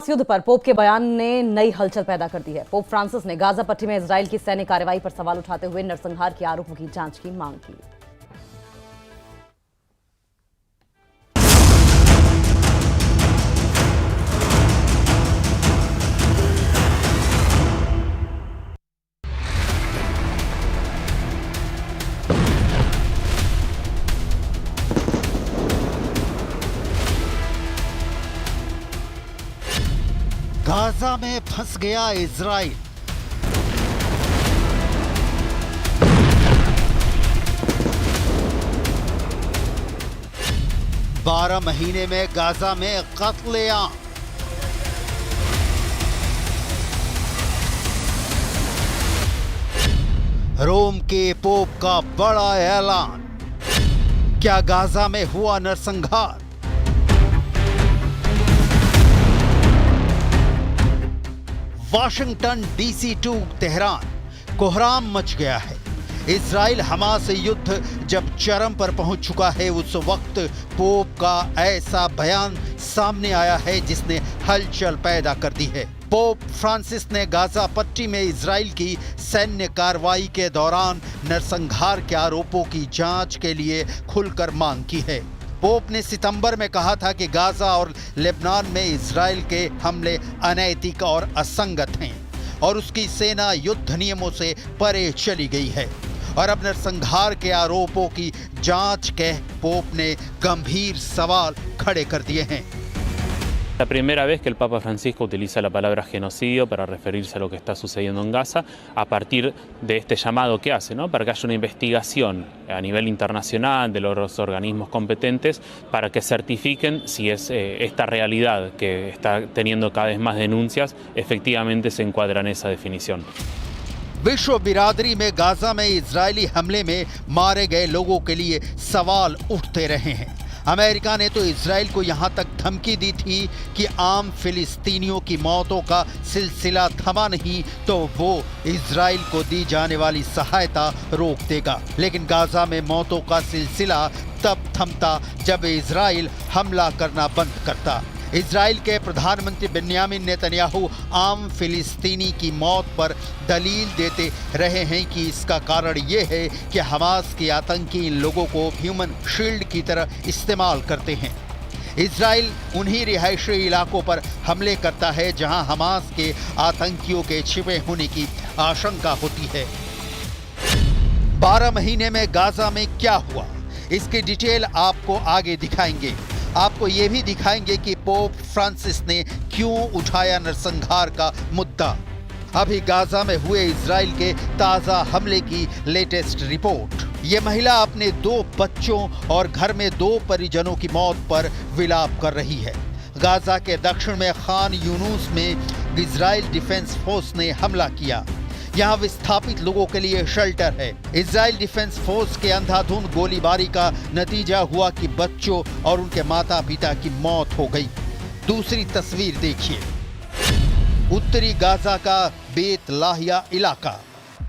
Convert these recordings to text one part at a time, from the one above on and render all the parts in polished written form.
Hamas युद्ध पर pope के बयान ने नई हलचल पैदा कर दी है। पोप फ्रांसिस ने गाजा पट्टी में इजराइल की सैन्य कार्रवाई पर सवाल उठाते हुए नरसंहार के आरोपों की जांच की मांग की। गाजा में फंस गया इजराइल। बारह महीने में गाजा में कत्लेआम। रोम के पोप का बड़ा ऐलान। क्या गाजा में हुआ नरसंहार? वाशिंगटन डीसी टू तेहरान, कोहराम मच गया है। इजराइल हमास युद्ध जब चरम पर पहुंच चुका है, उस वक्त पोप का ऐसा बयान सामने आया है जिसने हलचल पैदा कर दी है। पोप फ्रांसिस ने गाजा पट्टी में इजराइल की सैन्य कार्रवाई के दौरान नरसंहार के आरोपों की जांच के लिए खुलकर मांग की है। पोप ने सितंबर में कहा था कि गाजा और लेबनान में इजराइल के हमले अनैतिक और असंगत हैं और उसकी सेना युद्ध नियमों से परे चली गई है। और अब नरसंहार के आरोपों की जांच के पोप ने गंभीर सवाल खड़े कर दिए हैं। La primera vez que el Papa Francisco utiliza la palabra genocidio para referirse a lo que está sucediendo en Gaza a partir de este llamado que hace, ¿no? Para que haya una investigación a nivel internacional de los organismos competentes para que certifiquen si es esta realidad que está teniendo cada vez más denuncias efectivamente se encuadra en esa definición. विश्व बिरादरी में Gaza में Israeli हमले में मारे गए लोगों के लिए सवाल उठते रहे हैं। अमेरिका ने तो इजराइल को यहां तक धमकी दी थी कि आम फिलिस्तीनियों की मौतों का सिलसिला थमा नहीं तो वो इजराइल को दी जाने वाली सहायता रोक देगा। लेकिन गाजा में मौतों का सिलसिला तब थमता जब इजराइल हमला करना बंद करता। इजराइल के प्रधानमंत्री बेन्यामिन नेतन्याहू आम फिलिस्तीनी की मौत पर दलील देते रहे हैं कि इसका कारण ये है कि हमास के आतंकी इन लोगों को ह्यूमन शील्ड की तरह इस्तेमाल करते हैं। इजराइल उन्हीं रिहायशी इलाकों पर हमले करता है जहां हमास के आतंकियों के छिपे होने की आशंका होती है। 12 महीने में गाजा में क्या हुआ, इसकी डिटेल आपको आगे दिखाएंगे। आपको ये भी दिखाएंगे कि पोप फ्रांसिस ने क्यों उठाया नरसंहार का मुद्दा। अभी गाजा में हुए इजराइल के ताजा हमले की लेटेस्ट रिपोर्ट। ये महिला अपने 2 बच्चों और घर में 2 परिजनों की मौत पर विलाप कर रही है। गाजा के दक्षिण में खान यूनुस में इजराइल डिफेंस फोर्स ने हमला किया। यहाँ विस्थापित लोगों के लिए शेल्टर है। इजराइल डिफेंस फोर्स के अंधाधुंध गोलीबारी का नतीजा हुआ कि बच्चों और उनके माता पिता की मौत हो गई। दूसरी तस्वीर देखिए, उत्तरी गाजा का बेत लाहिया इलाका।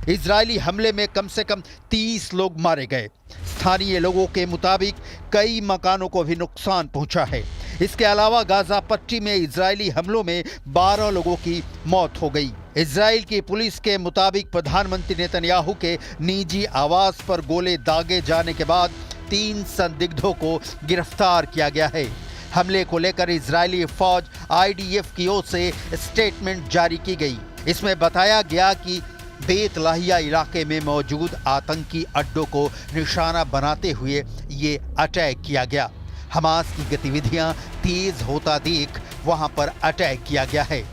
इजरायली हमले में कम से कम 30 लोग मारे गए। स्थानीय लोगों के मुताबिक कई मकानों को भी नुकसान पहुंचा है। इसके अलावा गाजा पट्टी में इजरायली हमलों में 12 लोगों की मौत हो गई। इजराइल की पुलिस के मुताबिक प्रधानमंत्री नेतन्याहू के निजी आवास पर गोले दागे जाने के बाद 3 संदिग्धों को गिरफ्तार किया गया है। हमले को लेकर इजरायली फौज IDF की ओर से स्टेटमेंट जारी की गई। इसमें बताया गया कि बेत लाहिया इलाके में मौजूद आतंकी अड्डों को निशाना बनाते हुए ये अटैक किया गया। हमास की गतिविधियां तेज होता देख वहां पर अटैक किया गया है।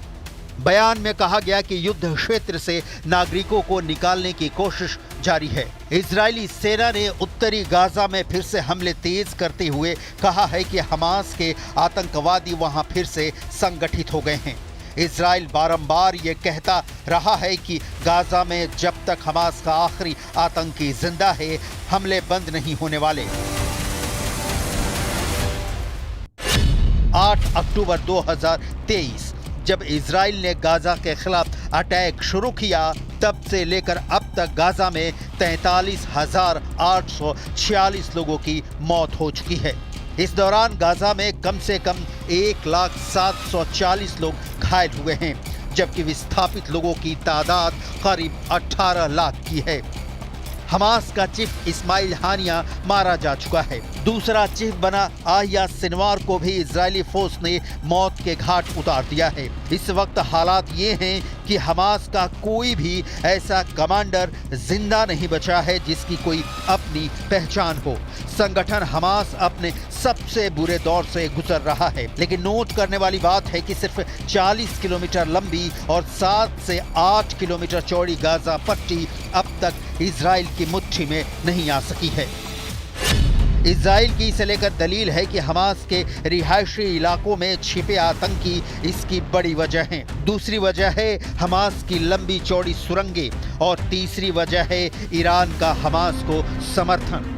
बयान में कहा गया कि युद्ध क्षेत्र से नागरिकों को निकालने की कोशिश जारी है। इजरायली सेना ने उत्तरी गाजा में फिर से हमले तेज करते हुए कहा है कि हमास के आतंकवादी वहां फिर से संगठित हो गए हैं। इजराइल बारंबार ये कहता रहा है कि गाजा में जब तक हमास का आखिरी आतंकी जिंदा है, हमले बंद नहीं होने वाले। 8 अक्टूबर 2023 जब इजराइल ने गाजा के खिलाफ अटैक शुरू किया, तब से लेकर अब तक गाजा में 43,846 लोगों की मौत हो चुकी है। इस दौरान गाजा में कम से कम 1,740 लोग घायल हुए हैं, जबकि विस्थापित लोगों की तादाद करीब 18 लाख की है। हमास का चीफ इस्माइल हानिया मारा जा चुका है। दूसरा चीफ बना आहिया सिनवार को भी इजरायली फोर्स ने मौत के घाट उतार दिया है। इस वक्त हालात ये हैं कि हमास का कोई भी ऐसा कमांडर जिंदा नहीं बचा है जिसकी कोई अपनी पहचान हो। संगठन हमास अपने सबसे बुरे दौर से गुजर रहा है, लेकिन नोट करने वाली बात है कि सिर्फ 40 किलोमीटर लंबी और 7 से 8 किलोमीटर चौड़ी गाजा पट्टी अब तक इजराइल की मुट्ठी में नहीं आ सकी है। इजराइल की इसे लेकर दलील है कि हमास के रिहायशी इलाकों में छिपे आतंकी इसकी बड़ी वजह हैं। दूसरी वजह है हमास की लंबी चौड़ी सुरंगें और तीसरी वजह है ईरान का हमास को समर्थन।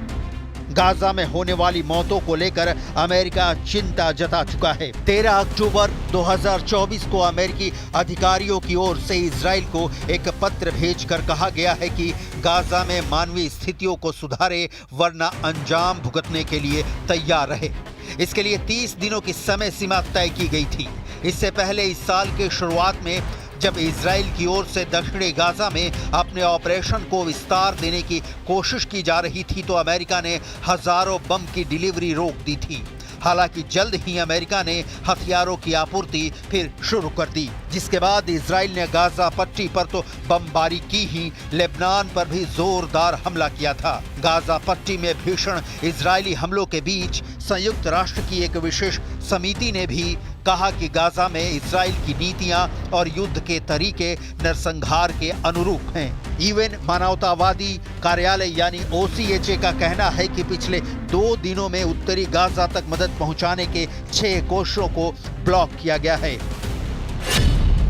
गाजा में होने वाली मौतों को लेकर अमेरिका चिंता जता चुका है। 13 अक्टूबर 2024 को अमेरिकी अधिकारियों की ओर से इजराइल को एक पत्र भेजकर कहा गया है कि गाजा में मानवीय स्थितियों को सुधारे वरना अंजाम भुगतने के लिए तैयार रहे। इसके लिए 30 दिनों की समय सीमा तय की गई थी। इससे पहले इस साल के शुरुआत में जब इजराइल की ओर से दक्षिणी गाजा में अपने ऑपरेशन को विस्तार देने की कोशिश की जा रही थी तो अमेरिका ने हजारों बम की डिलीवरी रोक दी थी। हालांकि जल्द ही अमेरिका ने हथियारों की आपूर्ति फिर शुरू कर दी, जिसके बाद इजराइल ने गाजा पट्टी पर तो बमबारी की ही, लेबनान पर भी जोरदार हमला किया था। गाजा पट्टी में भीषण इजरायली हमलों के बीच संयुक्त राष्ट्र की एक विशेष समिति ने भी कहा कि गाजा में इजराइल की नीतियां और युद्ध के तरीके नरसंहार के अनुरूप हैं। यूएन मानवतावादी कार्यालय यानी OCHA का कहना है कि पिछले 2 दिनों में उत्तरी गाजा तक मदद पहुंचाने के 6 कोशिशों को ब्लॉक किया गया है।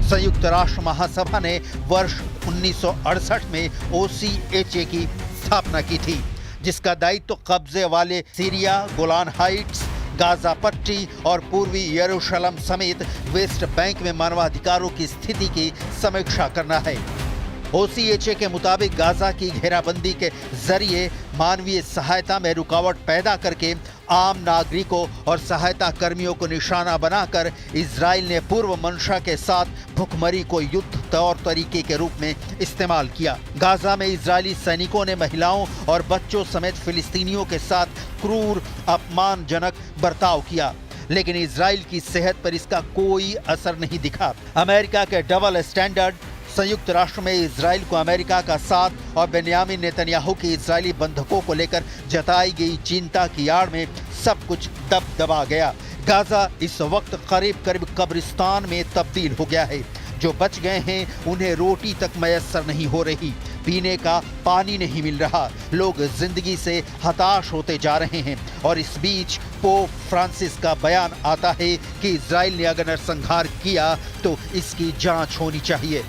संयुक्त राष्ट्र महासभा ने वर्ष 1968 में OCHA की स्थापना की थी, जिसका दायित्व कब्जे वाले सीरिया, गोलान हाइट्स, गाजा पट्टी और पूर्वी यरूशलेम समेत वेस्ट बैंक में मानवाधिकारों की स्थिति की समीक्षा करना है। OCHA के मुताबिक गाजा की घेराबंदी के जरिए मानवीय सहायता में रुकावट पैदा करके आम नागरिकों और सहायता कर्मियों को निशाना बनाकर इजराइल ने पूर्व मंशा के साथ भुखमरी को युद्ध तौर तरीके के रूप में इस्तेमाल किया। गाजा में इजरायली सैनिकों ने महिलाओं और बच्चों समेत फिलिस्तीनियों के साथ क्रूर अपमानजनक बर्ताव किया, लेकिन इजराइल की सेहत पर इसका कोई असर नहीं दिखा। अमेरिका के डबल स्टैंडर्ड, संयुक्त राष्ट्र में इजराइल को अमेरिका का साथ और बेन्यामिन नेतन्याहू की इजरायली बंधकों को लेकर जताई गई चिंता की आड़ में सब कुछ दबा गया। गाजा इस वक्त करीब करीब कब्रिस्तान में तब्दील हो गया है। जो बच गए हैं उन्हें रोटी तक मैसर नहीं हो रही, पीने का पानी नहीं मिल रहा, लोग जिंदगी से हताश होते जा रहे हैं। और इस बीच पोप फ्रांसिस का बयान आता है कि इजराइल ने अगर नरसंहार किया तो इसकी जांच होनी चाहिए।